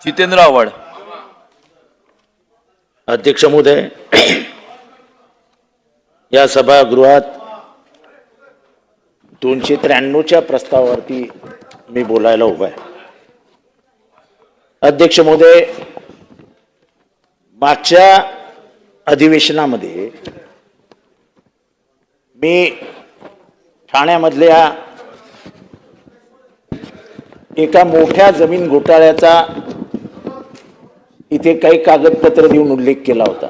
जितेंद्र आव्हाड. अध्यक्ष महोदय, या सभागृहात 293च्या प्रस्तावावरती मी बोलायला उभा आहे. अध्यक्ष महोदय, मागच्या अधिवेशनामध्ये मी ठाण्यामधल्या एका मोठ्या जमीन घोटाळ्याचा इथे काही कागदपत्र देऊन उल्लेख केला होता.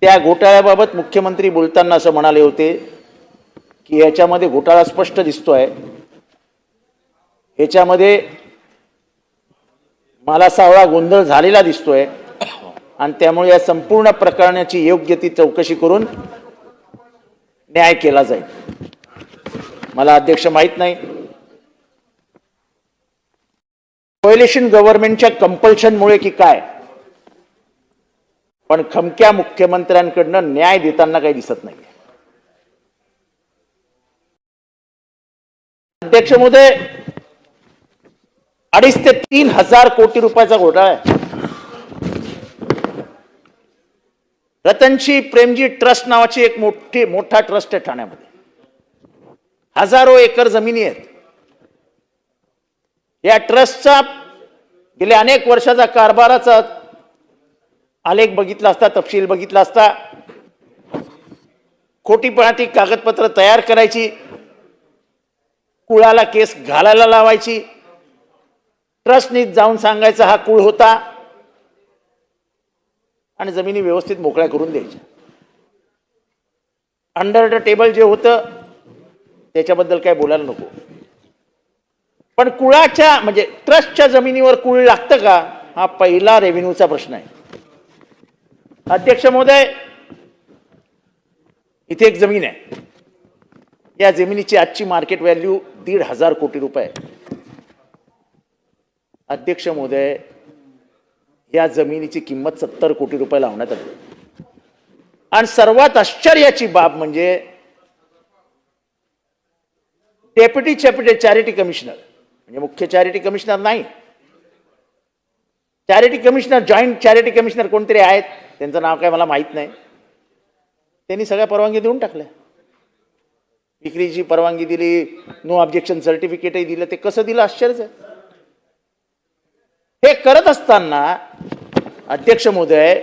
त्या घोटाळ्याबाबत मुख्यमंत्री बोलताना असं म्हणाले होते की याच्यामध्ये घोटाळा स्पष्ट दिसतोय, याच्यामध्ये मला सावळा गोंधळ झालेला दिसतोय आणि त्यामुळे या संपूर्ण प्रकरणाची योग्य ती चौकशी करून न्याय केला जाईल. मला अध्यक्ष माहित नाही, कोएलिशन गव्हर्नमेंटच्या कंपल्शनमुळे की काय, पण खमक्या मुख्यमंत्र्यांकडनं न्याय देताना काही दिसत नाही. अध्यक्ष महोदय, 2.5 ते 3 हजार कोटी रुपयाचा घोटाळा आहे. रतनजी प्रेमजी ट्रस्ट नावाची एक मोठा ट्रस्ट आहे ठाण्यामध्ये. हजारो एकर जमिनी आहेत. या ट्रस्टचा गेल्या अनेक वर्षाचा कारभाराचा आलेख बघितला असता, तपशील बघितला असता, खोटीपणाची कागदपत्र तयार करायची, कुळाला केस घालायला लावायची, ट्रस्टनी जाऊन सांगायचा हा कुळ होता आणि जमिनी व्यवस्थित मोकळ्या करून द्यायच्या. अंडर द टेबल जे होतं त्याच्याबद्दल काय बोलायला नको, पण कुळाच्या म्हणजे ट्रस्टच्या जमिनीवर कुळ लागतं का, हा पहिला रेव्हेन्यूचा प्रश्न आहे. अध्यक्ष महोदय, इथे एक जमीन आहे. या जमिनीची आजची मार्केट व्हॅल्यू 1,500 कोटी रुपये आहे. अध्यक्ष महोदय, या जमिनीची किंमत 70 कोटी रुपये लावण्यात आली. आणि सर्वात आश्चर्याची बाब म्हणजे डेप्युटी चॅरिटी कमिशनर, म्हणजे मुख्य चॅरिटी कमिशनर नाही, charity commissioner, joint charity commissioner कोणतरी आहेत, त्यांचं नाव काय मला माहित नाही, त्यांनी सगळ्या परवानगी देऊन टाकल्या. विक्रीची परवानगी दिली, नो ऑब्जेक्शन सर्टिफिकेटही दिलं. ते कसं दिलं आश्चर्यच आहे. हे करत असताना अध्यक्ष महोदय,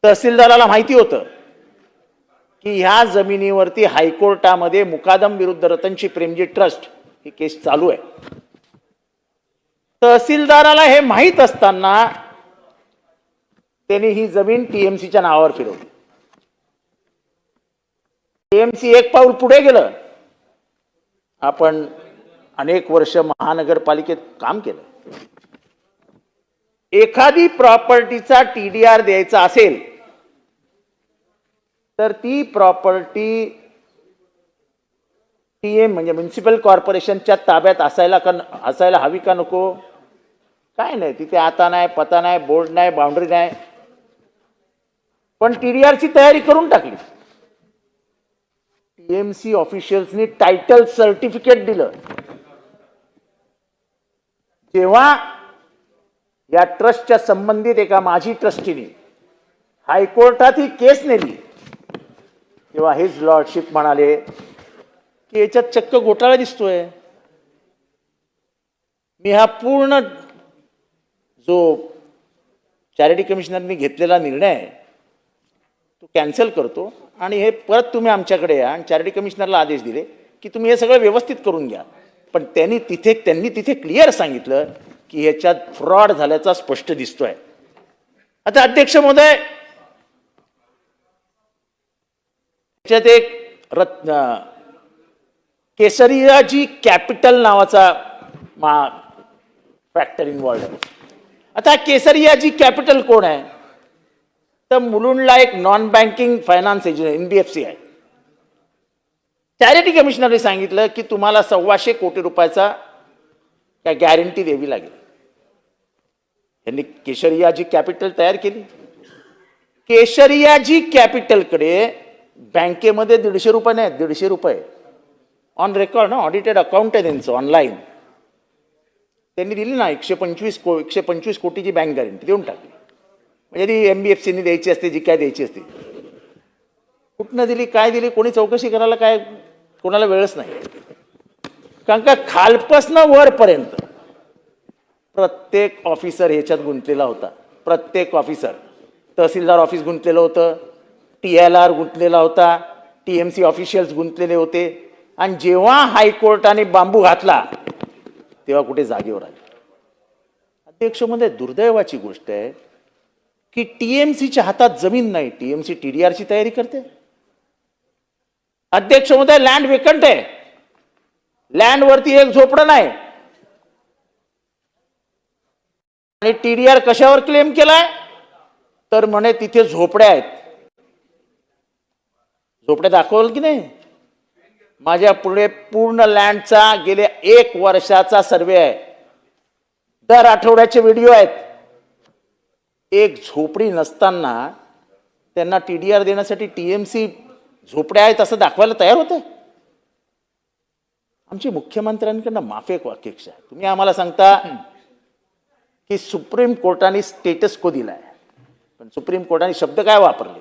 तहसीलदाराला माहिती होतं की ह्या जमिनीवरती हायकोर्टामध्ये मुकादम विरुद्ध रतनजी प्रेमजी ट्रस्ट ही केस चालू आहे. तहसीलदाराला हे माहित असताना त्यांनी ही जमीन टीएमसीच्या नावावर फिरवली. टीएमसी एक पाऊल पुढे गेलं. आपण अनेक वर्ष महानगरपालिकेत काम केलं. एखादी प्रॉपर्टीचा टीडीआर द्यायचा असेल तर ती प्रॉपर्टी टीएम म्हणजे म्युनिसिपल कॉर्पोरेशनच्या ताब्यात असायला हवी का नको? काय नाही, तिथे आता नाही, पता नाही, बोर्ड नाही, बाउंड्री नाही, पण टीडीआरची तयारी करून टाकली. टीएमसी ऑफिशियल्सनी टायटल सर्टिफिकेट दिलं. जेव्हा या ट्रस्टच्या संबंधित एका माजी ट्रस्टीने हायकोर्टात ही केस नेली तेव्हा हिज लॉर्डशिप म्हणाले की याच्यात चक्क घोटाळा दिसतोय. मी हा पूर्ण जो चॅरिटी कमिशनरने घेतलेला निर्णय आहे तो कॅन्सल करतो आणि हे परत तुम्ही आमच्याकडे या. आणि चॅरिटी कमिशनरला आदेश दिले की तुम्ही हे सगळं व्यवस्थित करून घ्या. पण त्यांनी तिथे क्लिअर सांगितलं की ह्याच्यात फ्रॉड झाल्याचा स्पष्ट दिसतोय. आता अध्यक्ष महोदय, त्याच्यात एक केसरियाजी कॅपिटल नावाचा फॅक्टर इन्व्हॉल्ड आहे. आता केसरियाजी कॅपिटल कोण आहे? तर मुलुंडला एक non banking finance agency NBFC आहे. चॅरिटी कमिशनरने सांगितलं की तुम्हाला 125 कोटी रुपयाचा काय गॅरंटी द्यावी लागेल. त्यांनी केसरियाजी कॅपिटल तयार केली. केसरियाजी कॅपिटलकडे बँकेमध्ये 150 रुपये नाही, 150 रुपये ऑन रेकॉर्ड ना, ऑडिटेड अकाउंट आहे त्यांचं ऑनलाईन. त्यांनी दिली ना 125 कोटीची बँक गॅरंटी देऊन टाकली. म्हणजे ती MBFCनी द्यायची असते, जी काय द्यायची असते. कुठनं दिली, काय दिली, कोणी चौकशी करायला काय कोणाला वेळच नाही. कारण का खालपासनं वरपर्यंत प्रत्येक ऑफिसर ह्याच्यात गुंतलेला होता. प्रत्येक ऑफिसर, तहसीलदार ऑफिस गुंतलेलं होतं, TLR गुंतलेला होता, TMC ऑफिशियल्स गुंतलेले होते. आणि जेव्हा हायकोर्टाने बांबू घातला तेव्हा कुठे जागेवर आले. अध्यक्ष महोदय, दुर्दैवाची गोष्ट आहे की TMCच्या हातात जमीन नाही, TMC TDRची तयारी करते. अध्यक्ष महोदय, लँड वेकंट आहे, लँडवरती एक झोपडं नाही. आणि TDR कशावर क्लेम केलाय, तर म्हणे तिथे झोपड्या आहेत. झोपड्या दाखवल की नाही. माझ्या पुढे पूर्ण लँडचा गेल्या 1 वर्षाचा सर्वे आहे, दर आठवड्याचे व्हिडिओ आहेत. एक झोपडी नसताना त्यांना TDR देण्यासाठी TMC झोपड्या आहेत असं दाखवायला तयार होतं. आमची मुख्यमंत्र्यांकडनं माफक अपेक्षा आहे. तुम्ही आम्हाला सांगता की सुप्रीम कोर्टाने स्टेटस को दिलाय, पण सुप्रीम कोर्टाने शब्द काय वापरले,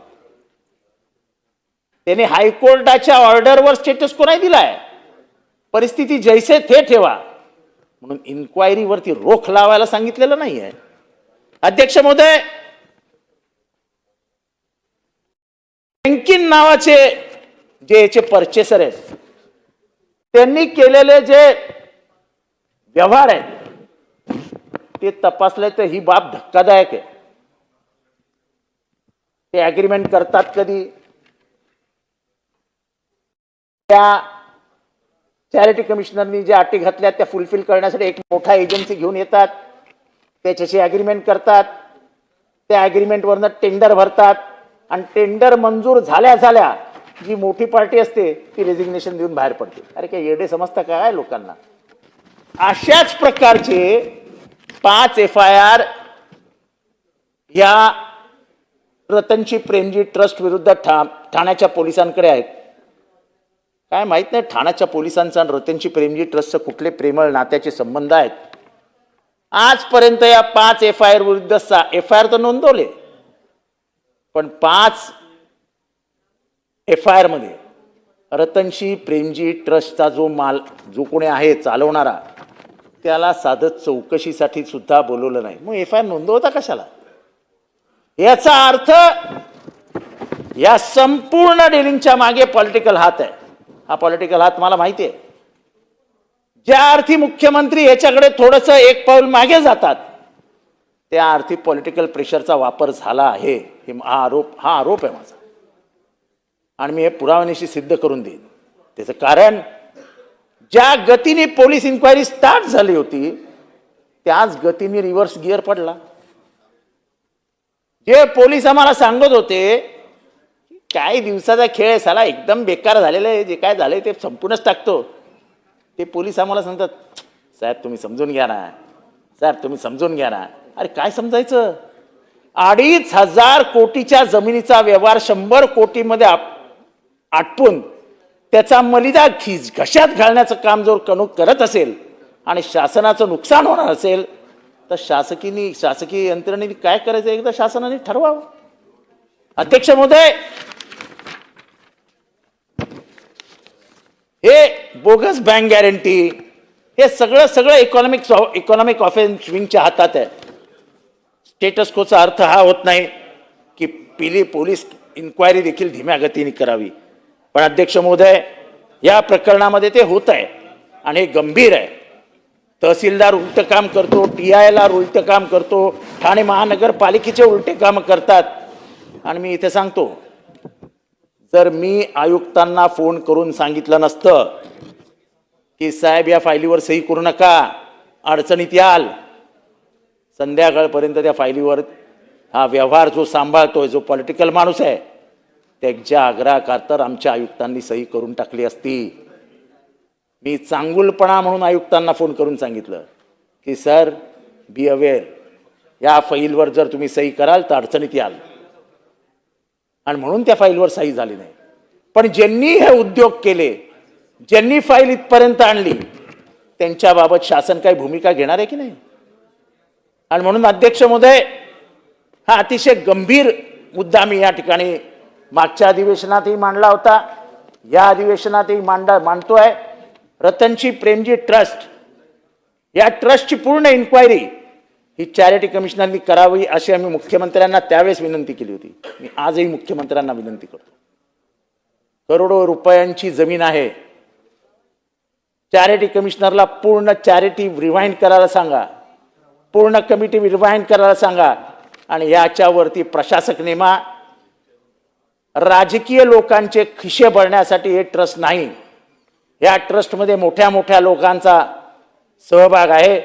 त्याने हायकोर्टाच्या ऑर्डरवर स्टेटस को नाही दिलाय. परिस्थिती जैसे थे ठेवा म्हणून इन्क्वायरीवरती रोख लावायला सांगितलेलं नाहीये. अध्यक्ष महोदय, बँकिन नावाचे जे याचे परचेसर आहेत त्यांनी केलेले जे व्यवहार आहेत ते तपासले तर ही बाब धक्कादायक आहे. ते ॲग्रीमेंट करतात कधी, त्या चॅरिटी कमिशनरनी ज्या अटी घातल्या त्या फुलफिल करण्यासाठी एक मोठा एजन्सी घेऊन येतात, त्याच्याशी ॲग्रीमेंट करतात, त्या ॲग्रीमेंटवरनं टेंडर भरतात आणि टेंडर मंजूर झाल्या जी मोठी पार्टी असते ती रेजिग्नेशन देऊन बाहेर पडते. अरे काय येडे समजता काय लोकांना. अशाच प्रकारचे 5 FIR या रतनजी प्रेमजी ट्रस्ट विरुद्ध ठाण्याच्या पोलिसांकडे आहेत. काय माहित नाही ठाण्याच्या पोलिसांचा आणि रतनजी प्रेमजी ट्रस्टचं कुठले प्रेमळ नात्याचे संबंध आहेत. आजपर्यंत या 5 FIR विरुद्ध FIR तर नोंदवले, पण 5 FIR मध्ये रतनजी प्रेमजी ट्रस्टचा जो कोणी आहे चालवणारा त्याला साधं चौकशीसाठी सुद्धा बोलवलं नाही. मग FIR नोंदवता कशाला. याचा अर्थ या संपूर्ण डिलिंगच्या मागे पॉलिटिकल हात आहे. हा पॉलिटिकल हात मला माहिती आहे. ज्या अर्थी मुख्यमंत्री याच्याकडे थोडंसं एक पाऊल मागे जातात त्या अर्थी पॉलिटिकल प्रेशरचा वापर झाला आहे. हा आरोप आहे माझा आणि मी हे पुराव्यानिशी सिद्ध करून देईन. त्याचं कारण ज्या गतीने पोलीस इन्क्वायरी स्टार्ट झाली होती त्याच गतीने रिव्हर्स गिअर पडला. जे पोलीस आम्हाला सांगत होते काय दिवसाचा खेळ आहे, साला एकदम बेकार झालेलं आहे, जे काय झालंय ते संपूर्णच टाकतो, ते पोलीस आम्हाला सांगतात साहेब तुम्ही समजून घ्या ना, साहेब तुम्ही समजून घ्या ना. अरे काय समजायचं. 2,500 कोटीच्या जमिनीचा व्यवहार 100 कोटीमध्ये आटपून त्याचा मलिदा घशात घालण्याचं काम जर कणूक करत असेल आणि शासनाचं नुकसान होणार असेल तर शासकीय यंत्रणेने काय करायचं एकदा शासनाने ठरवावं. अध्यक्ष महोदय, हे बोगस बँक गॅरंटी हे सगळं इकॉनॉमिक ऑफेन्स विंगच्या हातात आहे. स्टेटस कोचा अर्थ हा होत नाही की पोलीस इन्क्वायरी देखील धीम्या गतीने करावी. पण अध्यक्ष महोदय, या प्रकरणामध्ये ते होत आहे आणि हे गंभीर आहे. तहसीलदार उलट काम करतो, TILR उलट काम करतो, ठाणे महानगरपालिकेचे उलटे काम करतात. आणि मी इथे सांगतो, जर मी आयुक्तांना फोन करून सांगितलं नसतं की साहेब या फायलीवर सही करू नका, अडचणीत याल, संध्याकाळपर्यंत त्या फायलीवर हा व्यवहार जो सांभाळतोय जो पॉलिटिकल माणूस आहे त्याच्या आग्रहाखातर आमच्या आयुक्तांनी सही करून टाकली असती. मी चांगुलपणा म्हणून आयुक्तांना फोन करून सांगितलं की सर बी अवेअर, या फाईलवर जर तुम्ही सही कराल तर अडचणीत याल, आणि म्हणून त्या फाईलवर सही झाली नाही. पण ज्यांनी हे उद्योग केले, ज्यांनी फाईल इथपर्यंत आणली त्यांच्याबाबत शासन काही भूमिका घेणार आहे की नाही? आणि म्हणून अध्यक्ष महोदय, हा अतिशय गंभीर मुद्दा मी या ठिकाणी मागच्या अधिवेशनातही मांडला होता, या अधिवेशनातही मांडतोय. रतनजी प्रेमजी ट्रस्ट, या ट्रस्टची पूर्ण इन्क्वायरी ही चॅरिटी कमिशनरनी करावी अशी आम्ही मुख्यमंत्र्यांना त्यावेळेस विनंती केली होती. मी आजही मुख्यमंत्र्यांना विनंती करतो. करोडो रुपयांची जमीन आहे. चॅरिटी कमिशनरला पूर्ण चॅरिटी रिवाइंड करायला सांगा, पूर्ण कमिटी रिवाइंड करायला सांगा आणि याच्यावरती प्रशासक नेमा. राजकीय लोकांचे खिशे भरण्यासाठी हे ट्रस्ट नाही. या ट्रस्टमध्ये मोठ्या मोठ्या लोकांचा सहभाग आहे.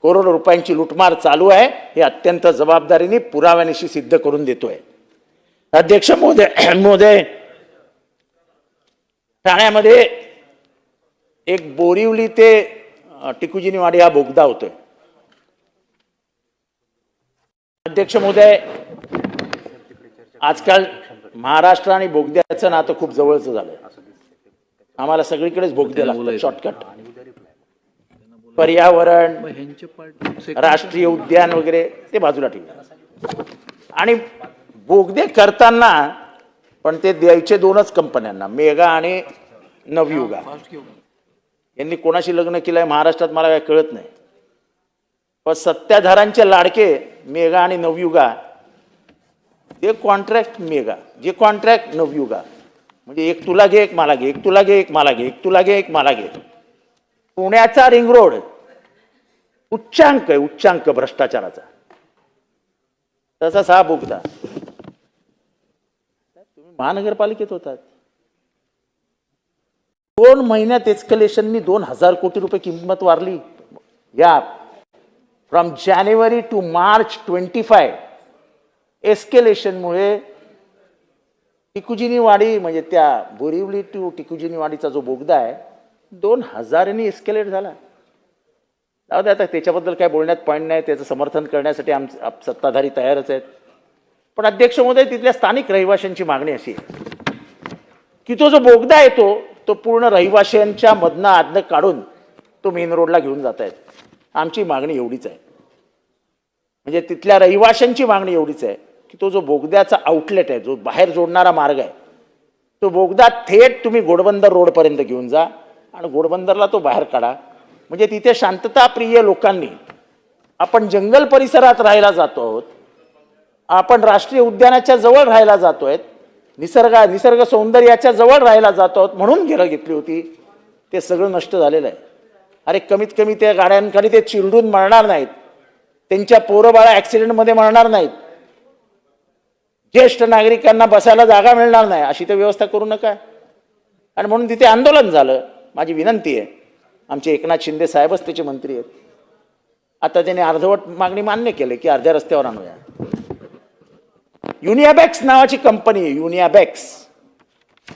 करोडो रुपयांची लुटमार चालू आहे. हे अत्यंत जबाबदारीने पुराव्यानिशी सिद्ध करून देतोय. अध्यक्ष महोदय, ठाण्यामध्ये एक बोरिवली ते टिकुजीनीवाडी हा बोगदा होतोय. अध्यक्ष महोदय, आजकाल महाराष्ट्र आणि बोगद्याचं नातं खूप जवळचं झालंय. आम्हाला सगळीकडेच बोगदे लागतात, शॉर्टकट. पर्यावरण, राष्ट्रीय उद्यान वगैरे ते बाजूला ठेवले. आणि बोगदे करताना पण ते द्यायचे दोनच कंपन्यांना, मेगा आणि नवयुगा. यांनी कोणाशी लग्न केलंय महाराष्ट्रात मला काय कळत नाही. पण सत्ताधाऱ्यांचे लाडके मेगा आणि नवयुगा, ते कॉन्ट्रॅक्ट मेगा, जे कॉन्ट्रॅक्ट नवयुगा. म्हणजे एक तुला घे, एक मला घे, एक तुला घे, एक मला घे, एक तुला घे, एक मला घे. पुण्याचा रिंग रोड उच्चांक आहे, उच्चांक भ्रष्टाचाराचा. तसाच हा बोगदा. तुम्ही महानगरपालिकेत होतात. 2 महिन्यात एस्केलेशननी 2000 कोटी रुपये किंमत वाढली. या फ्रॉम जानेवारी टू मार्च 25 एस्केलेशनमुळे टिकुजीनीवाडी म्हणजे त्या बोरिवली टू टिकुजीनीवाडीचा जो बोगदा आहे 2000 एस्केलेट झाला. जाऊ दे, आता त्याच्याबद्दल काय बोलण्यात पॉईंट नाही. त्याचं समर्थन करण्यासाठी सत्ताधारी तयारच आहेत. पण अध्यक्ष महोदय, तिथल्या स्थानिक रहिवाशांची मागणी अशी आहे की तो जो बोगदा येतो तो पूर्ण रहिवाशांच्या मधनं आतनं काढून तो मेन रोडला घेऊन जात आहेत. आमची मागणी एवढीच आहे, म्हणजे तिथल्या रहिवाशांची मागणी एवढीच आहे की तो जो बोगद्याचा आउटलेट आहे, जो बाहेर जोडणारा मार्ग आहे, तो बोगदा थेट तुम्ही घोडबंदर रोडपर्यंत घेऊन जा आणि घोडबंदरला तो बाहेर काढा. म्हणजे तिथे शांतताप्रिय लोकांनी, आपण जंगल परिसरात राहायला जातो आहोत, आपण राष्ट्रीय उद्यानाच्या जवळ राहायला जातोय, निसर्ग सौंदर्याच्या जवळ राहायला जातो आहोत म्हणून घरं घेतली होती. ते सगळं नष्ट झालेलं आहे. अरे कमीत कमी त्या गाड्यांकडे ते चिरडून मरणार नाहीत, त्यांच्या पोरं बाळा ॲक्सिडेंटमध्ये मरणार नाहीत, ज्येष्ठ नागरिकांना बसायला जागा मिळणार नाही, अशी तर व्यवस्था करू नका. आणि म्हणून तिथे आंदोलन झालं. माझी विनंती आहे, आमचे एकनाथ शिंदे साहेबच त्याचे मंत्री आहेत. आता त्याने अर्धवट मागणी मान्य केली की अर्ध्या रस्त्यावर आणूया. युनियाबॅक्स नावाची कंपनी आहे, युनियाबॅक्स.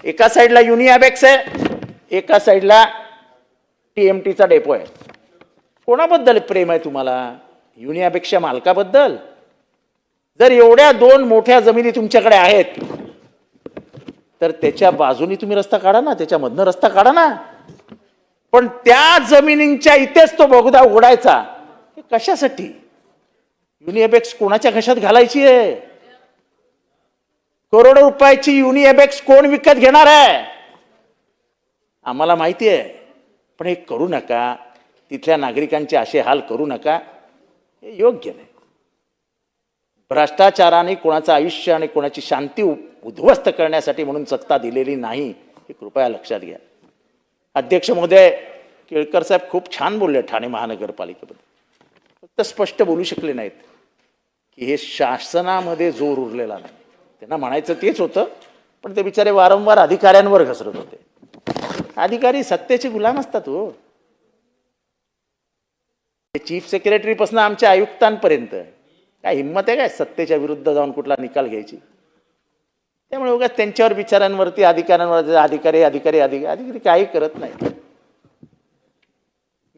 एका साईडला युनियाबॅक्स आहे, एका साईडला TMTचा डेपो आहे. कोणाबद्दल प्रेम आहे तुम्हाला? युनियाबॅक्सच्या मालकाबद्दल? जर एवढ्या 2 मोठ्या जमिनी तुमच्याकडे आहेत तर त्याच्या बाजूनी तुम्ही रस्ता काढा ना, त्याच्यामधनं रस्ता काढा ना. पण त्या जमिनींच्या इथेच तो बोगदा उघडायचा, हे कशासाठी? युनियाबॅक्स कोणाच्या घशात घालायची आहे? करोडो रुपयाची युनियाबॅक्स कोण विकत घेणार आहे? आम्हाला माहिती आहे. पण हे करू नका. तिथल्या नागरिकांचे असे हाल करू नका, हे योग्य नाही. भ्रष्टाचाराने कोणाचं आयुष्य आणि कोणाची शांती उद्ध्वस्त करण्यासाठी म्हणून सत्ता दिलेली नाही, हे कृपया लक्षात घ्या. अध्यक्ष महोदय, केळकर साहेब खूप छान बोलले ठाणे महानगरपालिकेबद्दल. फक्त स्पष्ट बोलू शकले नाहीत की हे शासनामध्ये जोर उरलेला नाही. त्यांना म्हणायचं तेच होतं, पण ते बिचारे वारंवार अधिकाऱ्यांवर घसरत होते. अधिकारी सत्तेचे गुलाम असतात हो. चीफ सेक्रेटरी पासून आमच्या आयुक्तांपर्यंत काय हिंमत आहे काय सत्तेच्या विरुद्ध जाऊन कुठला निकाल घ्यायची? त्यामुळे उगाच त्यांच्यावर विचारांवरती अधिकाऱ्यांवर अधिकारी अधिकारी अधिकारी अधिकारी काही करत नाही.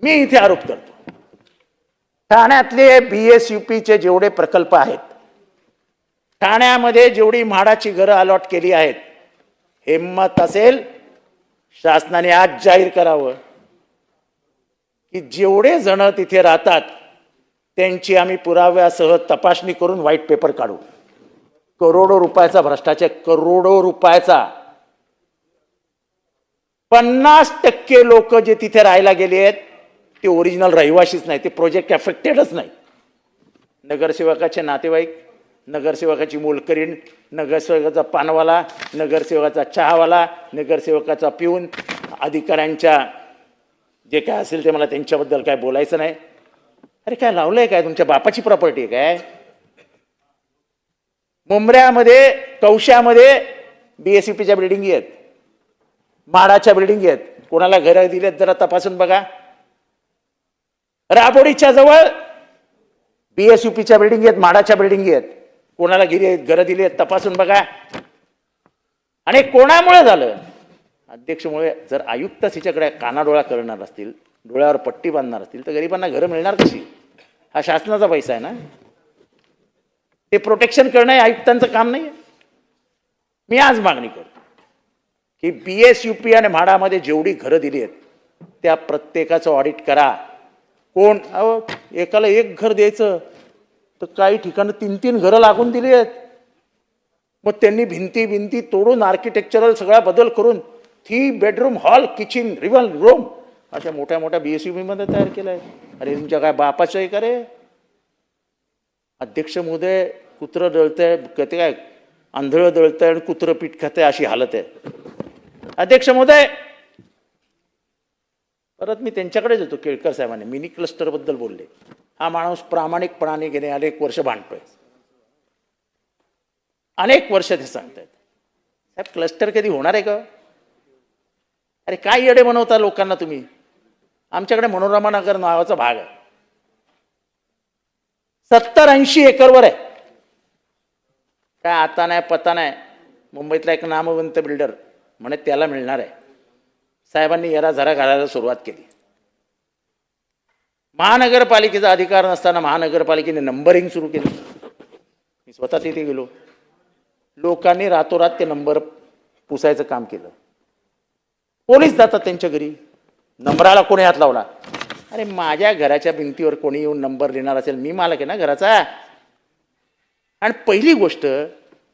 मी इथे आरोप करतो, ठाण्यातले BSUPचे जेवढे प्रकल्प आहेत, ठाण्यामध्ये जेवढी म्हाडाची घरं अलॉट केली आहेत, हिंमत असेल शासनाने आज जाहीर करावं की जेवढे जण तिथे राहतात त्यांची आम्ही पुराव्यासह तपासणी करून व्हाईट पेपर काढू. करोडो रुपयाचा भ्रष्टाचार, करोडो रुपयाचा. 50% लोक जे तिथे राहायला गेले आहेत ते ओरिजिनल रहिवाशीच नाही, ते प्रोजेक्ट अफेक्टेडच नाही. नगरसेवकाचे नातेवाईक, नगरसेवकाची मोलकरीण, नगरसेवकाचा पानवाला, नगरसेवकाचा चहावाला, नगरसेवकाचा पिऊन, अधिकाऱ्यांच्या जे काय असेल ते मला त्यांच्याबद्दल काय बोलायचं नाही. अरे काय लावलंय काय? तुमच्या बापाची प्रॉपर्टी आहे काय? मुंबऱ्यामध्ये, कौशामध्ये BSUPच्या बिल्डिंगी आहेत, माडाच्या बिल्डिंगी आहेत. कोणाला घरं दिलेत जरा तपासून बघा. राबोडीच्या जवळ BSUPच्या बिल्डिंगी आहेत, माडाच्या बिल्डिंगी आहेत. कोणाला घरं दिली आहेत तपासून बघा. आणि कोणामुळे झालं? अध्यक्षमुळे. जर आयुक्त तिच्याकडे कानाडोळा करणार असतील, डोळ्यावर पट्टी बांधणार असतील, तर गरिबांना घरं मिळणार कशी? हा शासनाचा पैसा आहे ना. ते प्रोटेक्शन करणं हे आयुक्तांचं काम नाही. मी आज मागणी करतो की BSUP आणि म्हाडामध्ये जेवढी घरं दिली आहेत त्या प्रत्येकाचं ऑडिट करा. कोण एकाला एक घर द्यायचं तर काही ठिकाणी 3-3 घरं लागून दिली आहेत. मग त्यांनी भिंती तोडून आर्किटेक्चरल सगळा बदल करून 3 बेडरूम, हॉल, किचन, रिव्हल रूम अशा मोठ्या मोठ्या BSUP मध्ये तयार केलाय. अरे तुमच्या काय बापाचं आहे का रे? अध्यक्ष महोदय, कुत्रं दळतंय, कधी काय आंधळं दळतंय आणि कुत्रं पीठ खातंय अशी हालत आहे. अध्यक्ष महोदय, परत मी त्यांच्याकडेच येतो. केळकर साहेबांनी मिनी क्लस्टर बद्दल बोलले. हा माणूस प्रामाणिकपणाने गेले अनेक वर्ष भांडतोय, अनेक वर्ष ते सांगतायत. साहेब क्लस्टर कधी होणार आहे का? अरे काय येडे बनवता लोकांना तुम्ही. आमच्याकडे मनोरमा नगर नावाचा भाग आहे, 70-80 एकरवर आहे. काय आता नाही पता नाही. मुंबईतला एक नामवंत बिल्डर म्हणे त्याला मिळणार आहे. साहेबांनी याला जरा घालायला सुरुवात केली. महानगरपालिकेचा अधिकार नसताना महानगरपालिकेने नंबरिंग सुरू केली. मी स्वतः तिथे गेलो. लोकांनी रातोरात ते नंबर पुसायचं काम केलं. पोलीस जातात त्यांच्या घरी. नंबराला कोणी हात लावला? अरे माझ्या घराच्या भिंतीवर कोणी येऊन नंबर लिहिणार असेल, मी मालक आहे ना घराचा. आणि पहिली गोष्ट,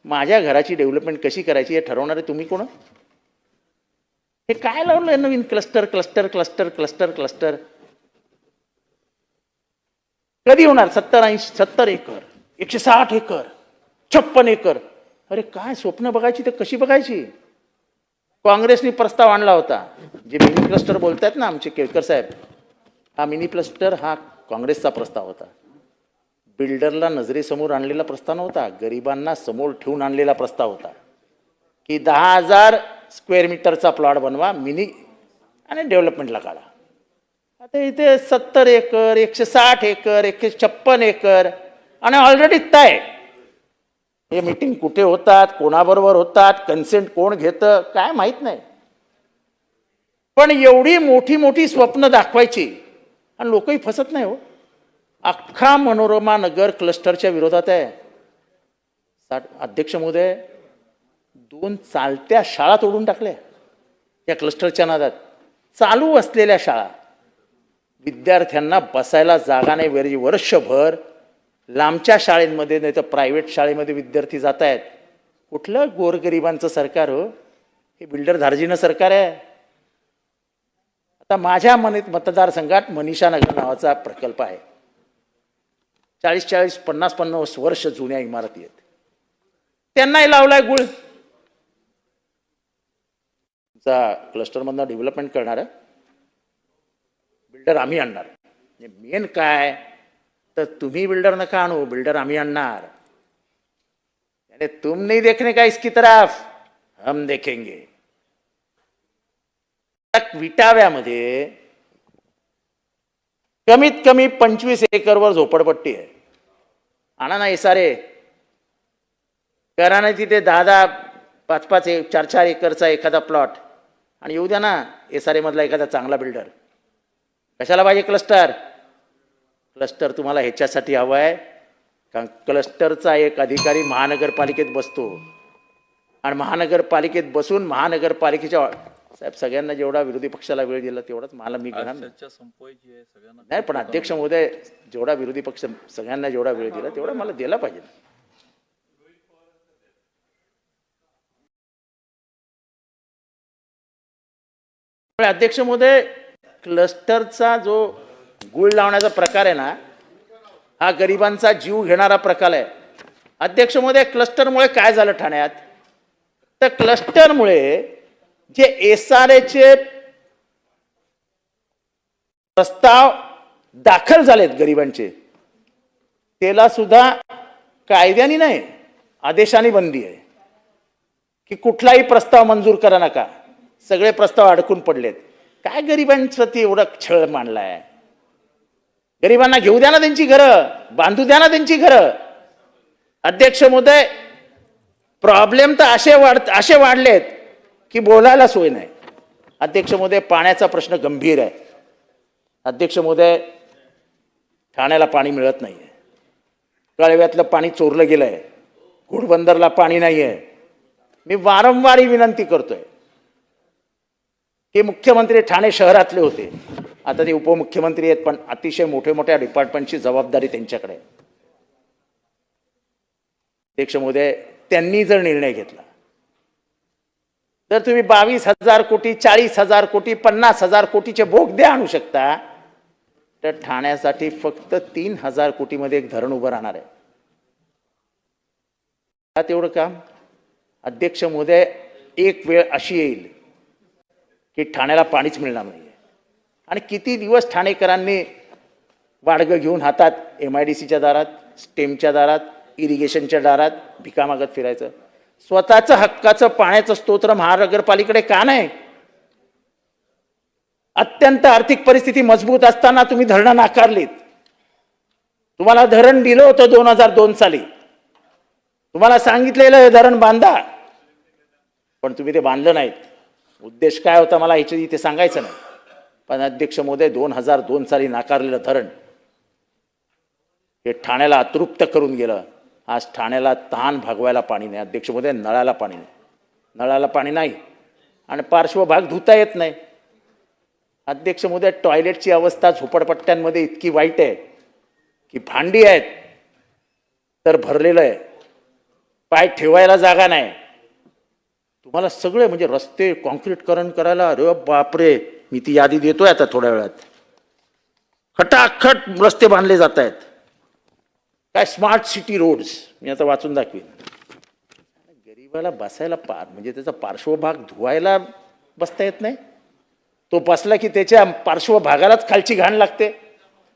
माझ्या घराची डेव्हलपमेंट कशी करायची हे ठरवणारे तुम्ही कोण? हे काय लावलं नवीन cluster cluster cluster cluster cluster? कधी होणार? 70 एकर, 160 एकर, 56 एकर. अरे काय स्वप्न बघायची तर कशी बघायची? काँग्रेसने प्रस्ताव आणला होता. जे मिनी क्लस्टर बोलतायत ना आमचे केळकर साहेब, हा मिनी क्लस्टर हा काँग्रेसचा प्रस्ताव होता. बिल्डरला नजरेसमोर आणलेला प्रस्ताव नव्हता, गरिबांना समोर ठेवून आणलेला प्रस्ताव होता की 10,000 स्क्वेअर मीटरचा प्लॉट बनवा मिनी आणि डेव्हलपमेंटला काढा. आता इथे 70 एकर, 160 एकर, 156 एकर आणि ऑलरेडी तय. हे मीटिंग कुठे होतात, कोणाबरोबर होतात, कन्सेंट कोण घेतं काय माहित नाही. पण एवढी मोठी मोठी स्वप्न दाखवायची आणि लोकही फसत नाही हो. अख्खा मनोरमा नगर क्लस्टरच्या विरोधात आहे. अध्यक्ष महोदय, 2 चालत्या शाळा तोडून टाकल्या या क्लस्टरच्या नादात. चालू असलेल्या शाळा, विद्यार्थ्यांना बसायला जागा नाही. वर्षभर लांबच्या शाळेमध्ये नाही तर प्रायव्हेट शाळेमध्ये विद्यार्थी जात आहेत. कुठलं गोरगरिबांचं सरकार हो? हे बिल्डर धार्जिनं सरकार आहे. आता माझ्या मतदारसंघात मनीषा नगर नावाचा प्रकल्प आहे. 40-40, 50-50 वर्ष जुन्या इमारती आहेत. त्यांनाही लावलाय गुळ. तुमचा क्लस्टरमधनं डेव्हलपमेंट करणार आहे बिल्डर आम्ही आणणार. मेन काय तर तुम्ही बिल्डर नका आणू, बिल्डर आम्ही आणणार. अरे तुम नहीं देखने का इसकी तरफ, हम देखेंगे. विटाव्यामध्ये कमीत कमी 25 एकरवर झोपडपट्टी आहे. आणा ना सारे करा ना तिथे 10-10, 5-5, 4-4 एकरचा एखादा प्लॉट आणि येऊ द्या ना SRA मधला एखादा चांगला बिल्डर. कशाला पाहिजे क्लस्टर? क्लस्टर तुम्हाला ह्याच्यासाठी हवं आहे कारण क्लस्टरचा एक अधिकारी महानगरपालिकेत बसतो आणि महानगरपालिकेत बसून महानगरपालिकेच्या साहेब सगळ्यांना जेवढा विरोधी पक्षाला वेळ दिला तेवढाच मला मी घेणार नाही. चर्चा संपवायची आहे सगळ्यांना. नाही पण अध्यक्ष महोदय जेवढा विरोधी पक्ष सगळ्यांना जेवढा वेळ दिला तेवढा मला दिला पाहिजे. अध्यक्ष महोदय क्लस्टरचा जो गुळ लावण्याचा प्रकार आहे ना हा गरिबांचा जीव घेणारा प्रकार आहे. अध्यक्ष महोदय क्लस्टरमुळे काय झालं ठाण्यात तर क्लस्टरमुळे जे SRAचे प्रस्ताव दाखल झालेत गरिबांचे त्याला सुद्धा कायद्याने नाही आदेशाने बंदी आहे की कुठलाही प्रस्ताव मंजूर करा नका. सगळे प्रस्ताव अडकून पडलेत. काय गरिबांचं ते एवढा छळ मांडलाय. गरिबांना घेऊ द्या ना त्यांची घरं, बांधू द्या ना त्यांची घरं. अध्यक्ष महोदय प्रॉब्लेम तर असे वाढलेत की बोलायला सोय नाही. अध्यक्ष महोदय पाण्याचा प्रश्न गंभीर आहे. अध्यक्ष महोदय ठाण्याला पाणी मिळत नाहीये. कळव्यातलं पाणी चोरलं गेलंय. घोडबंदरला पाणी नाहीये. मी वारंवार ही विनंती करतोय की मुख्यमंत्री ठाणे शहरातले होते, आता ते उपमुख्यमंत्री आहेत पण अतिशय मोठ्या डिपार्टमेंटची जबाबदारी त्यांच्याकडे आहे. अध्यक्ष महोदय त्यांनी जर निर्णय घेतला तर तुम्ही 22,000 कोटी 40,000 कोटी 50,000 कोटीचे बोगदे आणू शकता तर ठाण्यासाठी फक्त 3,000 कोटीमध्ये एक धरण उभं राहणार आहे. का तेवढं काम. अध्यक्ष महोदय एक वेळ अशी येईल की ठाण्याला पाणीच मिळणार नाही आणि किती दिवस ठाणेकरांनी वाडगं घेऊन हातात MIDCच्या दारात, स्टेमच्या दारात, इरिगेशनच्या दारात भिका मागत फिरायचं. स्वतःचं हक्काचं पाण्याचं स्तोत्र महानगरपालिकेकडे का नाही. अत्यंत आर्थिक परिस्थिती मजबूत असताना तुम्ही धरणं नाकारलीत. तुम्हाला धरण दिलं होतं 2002 साली. तुम्हाला सांगितलेलं हे धरण बांधा पण तुम्ही ते बांधलं नाहीत. उद्देश काय होता मला इथे सांगायचं नाही. पण अध्यक्ष महोदय 2002 साली नाकारलेलं धरण हे ठाण्याला अतृप्त करून गेलं. आज ठाण्याला तहान भागवायला पाणी नाही. अध्यक्ष महोदय नळाला पाणी नाही. नळाला पाणी नाही आणि पार्श्वभाग धुता येत नाही. अध्यक्ष महोदय टॉयलेटची अवस्था झोपडपट्ट्यांमध्ये इतकी वाईट आहे की भांडी आहेत तर भरलेलं आहे, पाय ठेवायला जागा नाही. तुम्हाला सगळे म्हणजे रस्ते कॉन्क्रीटकरण करायला अरे बापरे, मी ती यादी देतोय आता थोड्या वेळात. खटाखट रस्ते बांधले जात आहेत. काय स्मार्ट सिटी रोड्स मी आता वाचून दाखवीन. गरीबाला बसायला म्हणजे त्याचा पार्श्वभाग धुवायला बसता येत नाही. तो बसला की त्याच्या पार्श्वभागालाच खालची घाण लागते.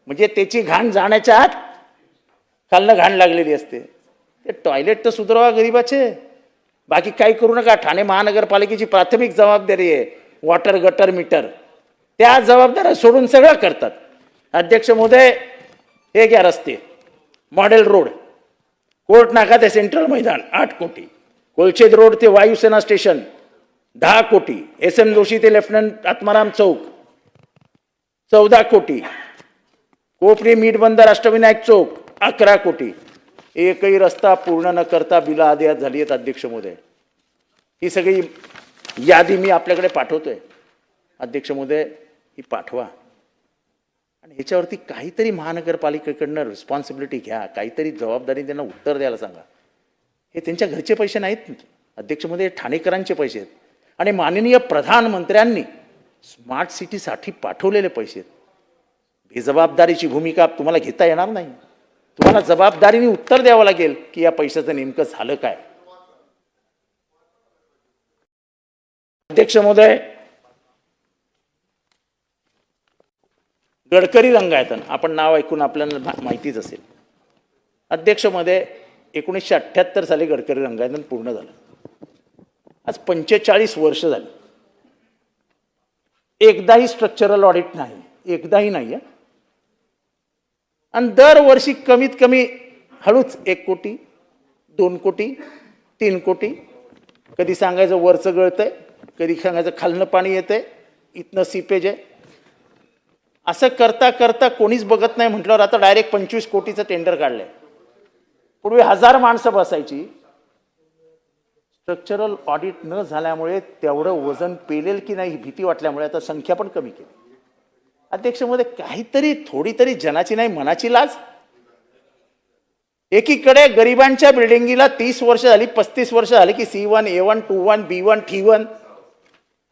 म्हणजे त्याची घाण जाण्याच्या आत खालनं घाण लागलेली असते. ते टॉयलेट तर सुधारवा गरीबाचे, बाकी काही करू नका. ठाणे महानगरपालिकेची प्राथमिक जबाबदारी आहे वॉटर गटर मीटर. त्या जबाबदाऱ्या सोडून सगळं करतात. अध्यक्ष महोदय हे घ्या रस्ते, मॉडेल रोड, कोर्ट नाका ते सेंट्रल मैदान 8 कोटी, कोलशेद रोड ते वायुसेना स्टेशन 10 कोटी, SM जोशी ते लेफ्टनंट आत्माराम चौक 14 कोटी, कोपरी मीठ बंदर अष्टविनायक चौक 11 कोटी. एकही रस्ता पूर्ण न करता बिलं आदेयात झाली आहेत. अध्यक्ष महोदय ही सगळी यादी मी आपल्याकडे पाठवतोय. अध्यक्ष महोदय ही पाठवा आणि ह्याच्यावरती काहीतरी महानगरपालिकेकडनं रिस्पॉन्सिबिलिटी घ्या. काहीतरी जबाबदारी त्यांना उत्तर द्यायला सांगा. हे त्यांच्या घरचे पैसे नाहीत अध्यक्ष महोदय, ठाणेकरांचे पैसे आहेत आणि माननीय प्रधानमंत्र्यांनी स्मार्ट सिटीसाठी पाठवलेले पैसे आहेत. बेजबाबदारीची भूमिका तुम्हाला घेता येणार नाही. तुम्हाला जबाबदारीने उत्तर द्यावं लागेल की या पैशाचं नेमकं झालं काय. अध्यक्ष महोदय गडकरी रंगायतन आपण नाव ऐकून आपल्याला माहितीच असेल. अध्यक्ष महोदय 1978 साली गडकरी रंगायतन पूर्ण झालं. आज 45 वर्ष झाली. एकदाही स्ट्रक्चरल ऑडिट नाही, एकदाही नाही. आणि दरवर्षी कमीत कमी हळूच 1 कोटी 2 कोटी 3 कोटी, कधी सांगायचं वरचं गळतंय, कधी सांगायचं खालनं पाणी येतंय, इथनं सीपेज आहे. असं करता करता कोणीच बघत नाही म्हटल्यावर आता डायरेक्ट 25 कोटीचं टेंडर काढलंय. पूर्वी 1000 माणसं बसायची. स्ट्रक्चरल ऑडिट न झाल्यामुळे तेवढं वजन पेलेल की नाही ही भीती वाटल्यामुळे आता संख्या पण कमी केली. अध्यक्ष महोदय, काहीतरी थोडी तरी जनाची नाही मनाची लाज. एकीकडे गरिबांच्या बिल्डिंगीला 30 वर्ष झाली, 35 वर्ष झाली की C1, A1, 2-1, B1, T1,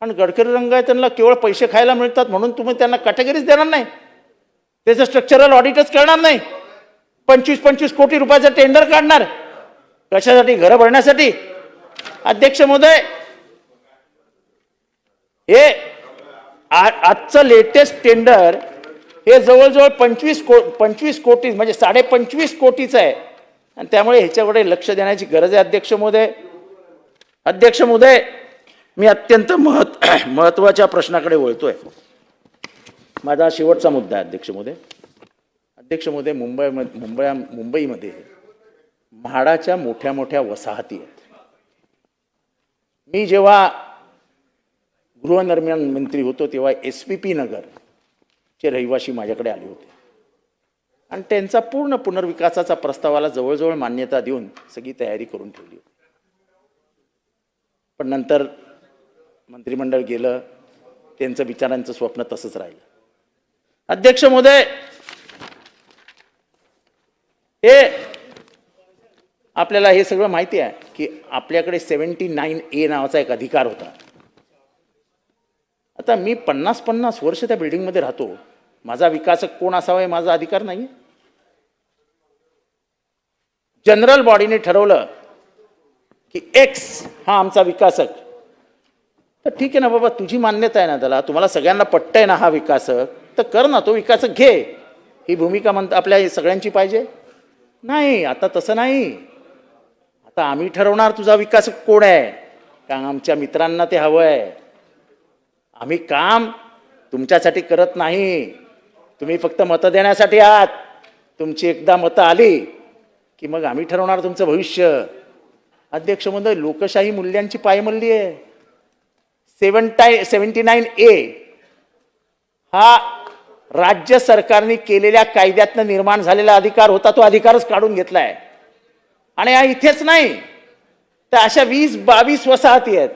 आणि गडकरी रंगायतांना केवळ पैसे खायला मिळतात म्हणून तुम्ही त्यांना कॅटेगरीज देणार नाही, त्याचं स्ट्रक्चरल ऑडिटच करणार नाही. 25-25 कोटी रुपयाचं टेंडर काढणार कशासाठी? घरं भरण्यासाठी. अध्यक्ष महोदय, हे आजचं लेटेस्ट टेंडर हे जवळजवळ 25 कोटी म्हणजे 25.5 कोटीचं आहे, आणि त्यामुळे ह्याच्याकडे लक्ष देण्याची गरज आहे. अध्यक्ष महोदय, मी अत्यंत महत्वाच्या प्रश्नाकडे वळतोय. माझा शेवटचा मुद्दा आहे अध्यक्ष महोदय. मुंबईमध्ये म्हाडाच्या मोठ्या मोठ्या वसाहती आहेत. मी जेव्हा गृहनिर्माण मंत्री होतो तेव्हा SPP नगरचे रहिवासी माझ्याकडे आले होते आणि त्यांचा पूर्ण पुनर्विकासाचा प्रस्तावाला जवळजवळ मान्यता देऊन सगळी तयारी करून ठेवली होती. पण नंतर मंत्रिमंडळ गेलं, त्यांचं विचारांचं स्वप्न तसंच राहिलं. अध्यक्ष महोदय, हे आपल्याला हे सगळं माहिती आहे की आपल्याकडे 79A नावाचा एक अधिकार होता. आता मी 50 वर्ष त्या बिल्डिंगमध्ये राहतो. माझा विकासक कोण असावा हे माझा अधिकार नाही. जनरल बॉडीने ठरवलं की X हा आमचा विकासक, तर ठीक आहे ना बाबा, तुझी मान्यता आहे ना त्याला, तुम्हाला सगळ्यांना पटतंय ना हा विकासक, तर कर ना, तो विकासक घे. ही भूमिका आपल्या सगळ्यांची पाहिजे. नाही, आता तसं नाही. आता आम्ही ठरवणार तुझा विकासक कोण आहे, कारण आमच्या मित्रांना ते हवं आहे. आम्ही काम तुमच्यासाठी करत नाही, तुम्ही फक्त मतं देण्यासाठी आहात. तुमची एकदा मतं आली की मग आम्ही ठरवणार तुमचं भविष्य. अध्यक्ष महोदय, लोकशाही मूल्यांची पायमल्ली आहे. 79A हा राज्य सरकारने केलेल्या कायद्यातनं निर्माण झालेला अधिकार होता, तो अधिकारच काढून घेतलाय. आणि हा इथेच नाही तर अशा 20-22 वसाहती आहेत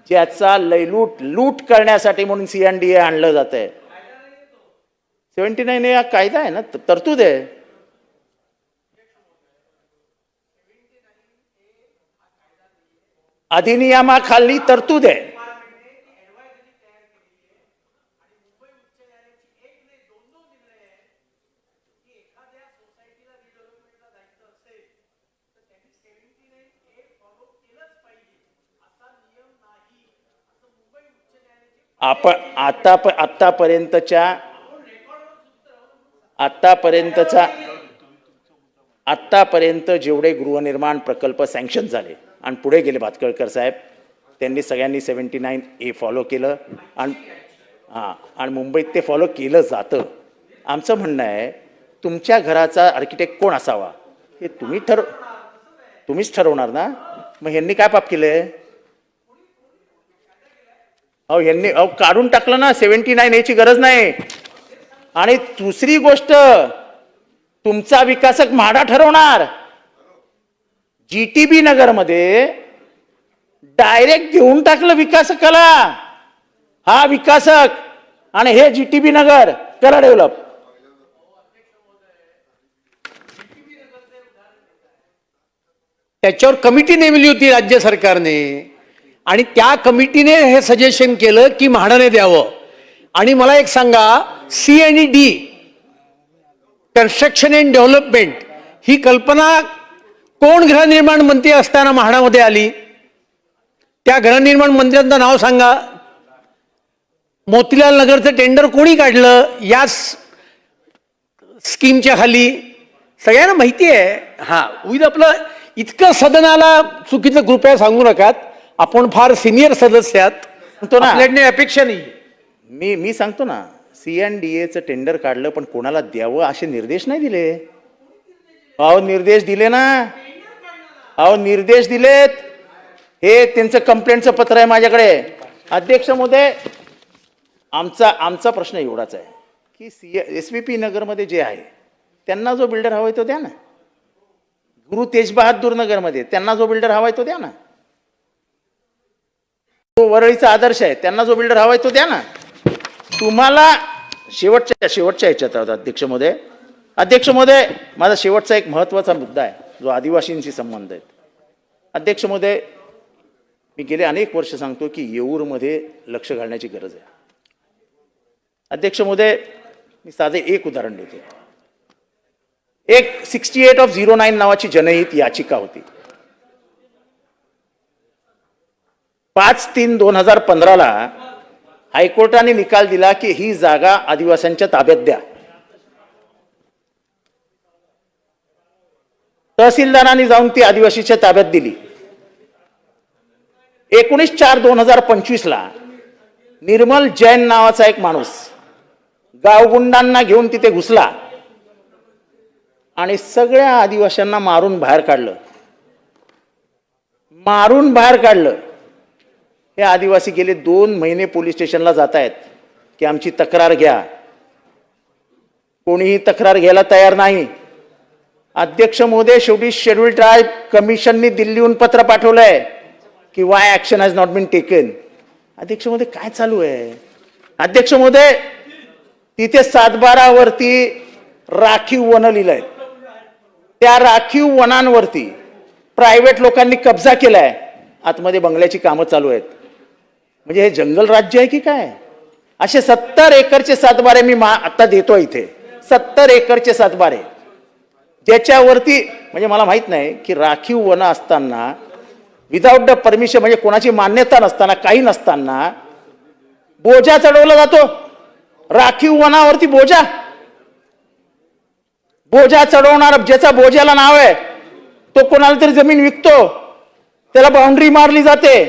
ज्याचा लूट करण्यासाठी म्हणून CNDA आणलं जात आहे. 79A हा कायदा आहे ना, तरतूद आहे. अधिनियमाखाली तरतूद आहे. आतापर्यंत जेवढे गृहनिर्माण प्रकल्प सँक्शन झाले आणि पुढे गेले भातखळकर साहेब, त्यांनी सगळ्यांनी 79A फॉलो केलं आणि मुंबईत ते फॉलो केलं जातं. आमचं म्हणणं आहे, तुमच्या घराचा आर्किटेक्ट कोण असावा हे तुम्हीच ठरवणार ना. मग ह्यांनी काय पाप केलंय? ह्यांनी काढून टाकलं ना. 79A ची गरज नाही. आणि दुसरी गोष्ट, तुमचा विकासक म्हाडा ठरवणार. GTB नगरमध्ये डायरेक्ट घेऊन टाकलं विकासकाला, हा विकासक आणि हे GTB नगर करा डेव्हलप. त्याच्यावर कमिटी नेमली होती राज्य सरकारने आणि त्या कमिटीने हे सजेशन केलं की म्हाडाने द्यावं. आणि मला एक सांगा, C&D कन्स्ट्रक्शन अँड डेव्हलपमेंट ही कल्पना कोण गृहनिर्माण मंत्री असताना म्हाडामध्ये आली? त्या गृहनिर्माण मंत्र्यांचं नाव सांगा. मोतीलाल नगरचं टेंडर कोणी काढलं या स्कीमच्या खाली? सगळ्यांना माहिती आहे. उद्या आपलं इतकं सदनाला चुकीचं कृपया सांगू नका. आपण फार सिनियर सदस्य आहात, आपल्याकडे अपेक्षा नाही. मी सांगतो ना, CNDAचं टेंडर काढलं पण कोणाला द्यावं असे निर्देश नाही दिले. निर्देश दिले ना. निर्देश दिलेत. हे त्यांचं कंप्लेंटचं पत्र आहे माझ्याकडे. अध्यक्ष महोदय, आमचा प्रश्न एवढाच आहे की SVP नगरमध्ये जे आहे त्यांना जो बिल्डर हवाय तो द्या ना. गुरु तेज बहादूर नगरमध्ये त्यांना जो बिल्डर हवाय तो द्या ना. तो वरळीचा आदर्श आहे, त्यांना जो बिल्डर हवाय तो द्या ना. तुम्हाला शेवटच्या ह्याच्यात आहोत अध्यक्ष महोदय. अध्यक्ष महोदय, माझा शेवटचा एक महत्त्वाचा मुद्दा आहे जो आदिवासींशी संबंध आहे. अध्यक्ष महोदय, मी गेले अनेक वर्ष सांगतो की येऊरमध्ये लक्ष घालण्याची गरज आहे. अध्यक्ष महोदय, मी साधे एक उदाहरण देतो. एक 68/09 नावाची जनहित याचिका होती. 5/3/2015 हायकोर्टाने निकाल दिला की ही जागा आदिवासींच्या ताब्यात द्या. तहसीलदारांनी जाऊन ती आदिवासीच्या ताब्यात दिली. 19/4/2025 निर्मल जैन नावाचा एक माणूस गावगुंडांना घेऊन तिथे घुसला आणि सगळ्या आदिवासींना मारून बाहेर काढलं. हे आदिवासी गेले 2 महिने पोलीस स्टेशनला जात आहेत की आमची तक्रार घ्या. कोणीही तक्रार घ्यायला तयार नाही. अध्यक्ष महोदय, शेवटी शेड्यूल ट्राईब कमिशननी दिल्लीहून पत्र पाठवलंय की why action has not been taken. अध्यक्ष महोदय, काय चालू आहे? अध्यक्ष महोदय, तिथे 7/12 वरती राखीव वन लिहिलंय. त्या राखीव वनांवरती प्रायव्हेट लोकांनी कब्जा केलाय. आतमध्ये बंगल्याची कामं चालू आहेत. म्हणजे हे जंगल राज्य आहे की काय? असे 70 एकरचे 7/12 मी आता देतो इथे. 70 एकरचे 7/12 ज्याच्यावरती म्हणजे मला माहित नाही की राखीव वन असताना विदाउट द परमिशन, म्हणजे कोणाची मान्यता नसताना, काही नसताना बोजा चढवला जातो. राखीव वनावरती बोजा चढवणार, ज्याचा बोजाला नाव आहे तो कोणाला तरी जमीन विकतो, त्याला बाउंड्री मारली जाते,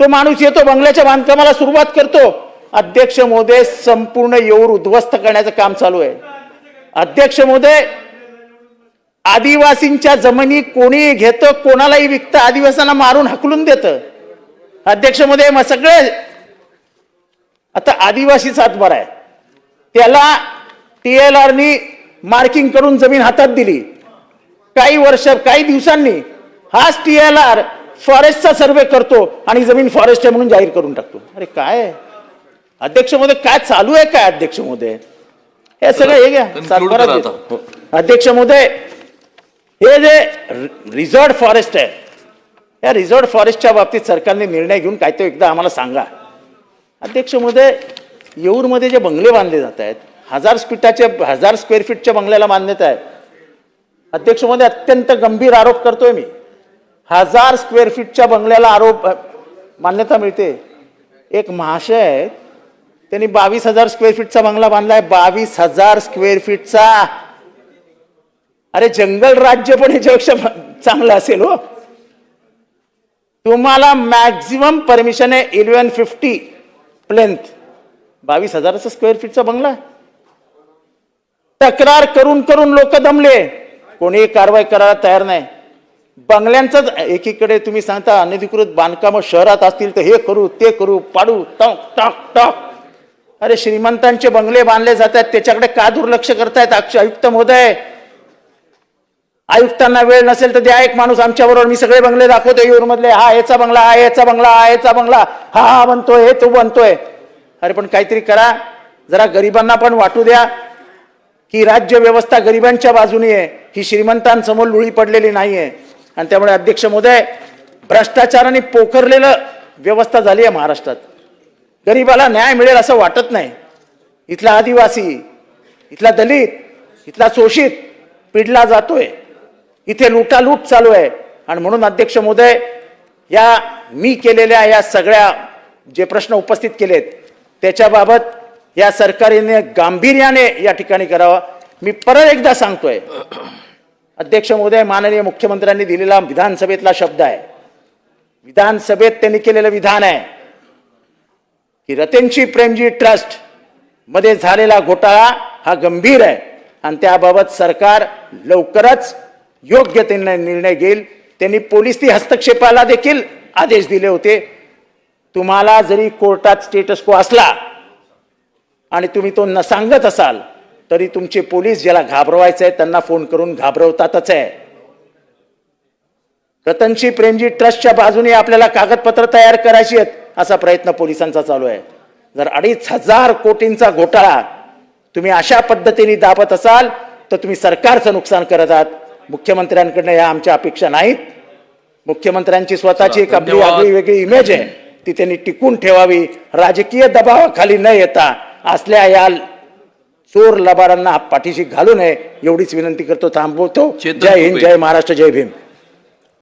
तो माणूस येतो बंगल्याच्या बांधकामाला सुरुवात करतो. अध्यक्ष महोदय, संपूर्ण येऊर उद्ध्वस्त करण्याचं काम चालू आहे. अध्यक्ष महोदय, आदिवासींच्या जमिनी कोणी घेतं, कोणालाही विकतं, आदिवासींना मारून हकलून देतं. अध्यक्ष महोदय, मग सगळे आता आदिवासी 7/12 आहे, त्याला TLRनी मार्किंग करून जमीन हातात दिली. काही दिवसांनी हाच TLR फॉरेस्टचा सर्वे करतो आणि जमीन फॉरेस्ट आहे म्हणून जाहीर करून टाकतो. अरे काय अध्यक्ष महोदय, काय चालू आहे काय? अध्यक्ष महोदय, हे सगळं हे घ्या 7/12. अध्यक्ष महोदय, हे जे रिझॉर्ट फॉरेस्ट आहे, या रिझॉर्ट फॉरेस्टच्या बाबतीत सरकारने निर्णय घेऊन काय ते एकदा आम्हाला सांगा. अध्यक्ष महोदय, येऊरमध्ये जे बंगले बांधले जात आहेत, 1000 स्क्वेअर फीटच्या बंगल्याला मान्यता आहे. अध्यक्ष महोदय, अत्यंत गंभीर आरोप करतोय मी. 1000 स्क्वेअर फीटच्या बंगल्याला मान्यता मिळते. एक महाशय आहेत, त्यांनी 22,000 स्क्वेअर फीटचा बंगला बांधलाय. 22,000 स्क्वेअर फीटचा. अरे जंगल राज्य पण ह्याच्यापेक्षा चांगलं असेल हो. तुम्हाला मॅक्झिमम परमिशन आहे 1150 प्लेंथ. 22,000 स्क्वेअर फीटचा बंगला. तक्रार करून करून लोक दमले, कोणी कारवाई करायला तयार नाही. बंगल्यांचाच एकीकडे तुम्ही सांगता अनधिकृत बांधकाम शहरात असतील तर हे करू ते करू, पाडू, टॉक टॉक टॉक. अरे श्रीमंतांचे बंगले बांधले जातात, त्याच्याकडे का दुर्लक्ष करतायत आयुक्त महोदय? आयुक्तांना वेळ नसेल तर द्या एक माणूस आमच्याबरोबर, मी सगळे बंगले दाखवतो येऊरमधले. हा याचा बंगला, हा याचा बंगला, हा याचा बंगला, हा बनतोय, हे तो बनतोय. अरे पण काहीतरी करा, जरा गरिबांना पण वाटू द्या की राज्य व्यवस्था गरिबांच्या बाजूने आहे, ही श्रीमंतांसमोर लुळी पडलेली नाहीये. आणि त्यामुळे अध्यक्ष महोदय, भ्रष्टाचाराने पोखरलेलं व्यवस्था झाली आहे महाराष्ट्रात. गरिबाला न्याय मिळेल असं वाटत नाही. इथला आदिवासी, इथला दलित, इथला शोषित पिडला जातोय. इथे लुटालूट चालू आहे. आणि म्हणून अध्यक्ष महोदय, या मी केलेल्या या सगळ्या जे प्रश्न उपस्थित केलेत त्याच्याबाबत या सरकारने गांभीर्याने या ठिकाणी करावा. मी परत एकदा सांगतोय अध्यक्ष महोदय, माननीय मुख्यमंत्र्यांनी दिलेला विधानसभेतला शब्द आहे, विधानसभेत त्यांनी केलेलं विधान आहे की रतनजी प्रेमजी ट्रस्ट मध्ये झालेला घोटाळा हा गंभीर आहे आणि त्याबाबत सरकार लवकरच योग्य निर्णय घेईल. त्यांनी पोलीस हस्तक्षेपाला देखील आदेश दिले होते. तुम्हाला जरी कोर्टात स्टेटस को असला आणि तुम्ही तो न सांगत असाल तरी तुमचे पोलीस ज्याला घाबरवायचं आहे त्यांना फोन करून घाबरवतातच आहे. रतनजी प्रेमजी ट्रस्टच्या बाजूने आपल्याला कागदपत्र तयार करायची आहेत. असा प्रयत्न पोलिसांचा चालू आहे. जर 2,500 कोटींचा घोटाळा तुम्ही अशा पद्धतीने दाबत असाल तर तुम्ही सरकारचं नुकसान करत आहात. मुख्यमंत्र्यांकडनं या आमच्या अपेक्षा नाहीत. मुख्यमंत्र्यांची स्वतःची एक आपली धन्यवाद. आगळी वेगळी इमेज आहे, ती त्यांनी टिकून ठेवावी. राजकीय दबावाखाली न येता असल्या या चोर लबाडांना पाठीशी घालू नये एवढीच विनंती करतो. थांबवतो. चेतन जय हिंद, तुपे. जय महाराष्ट्र, जय भीम.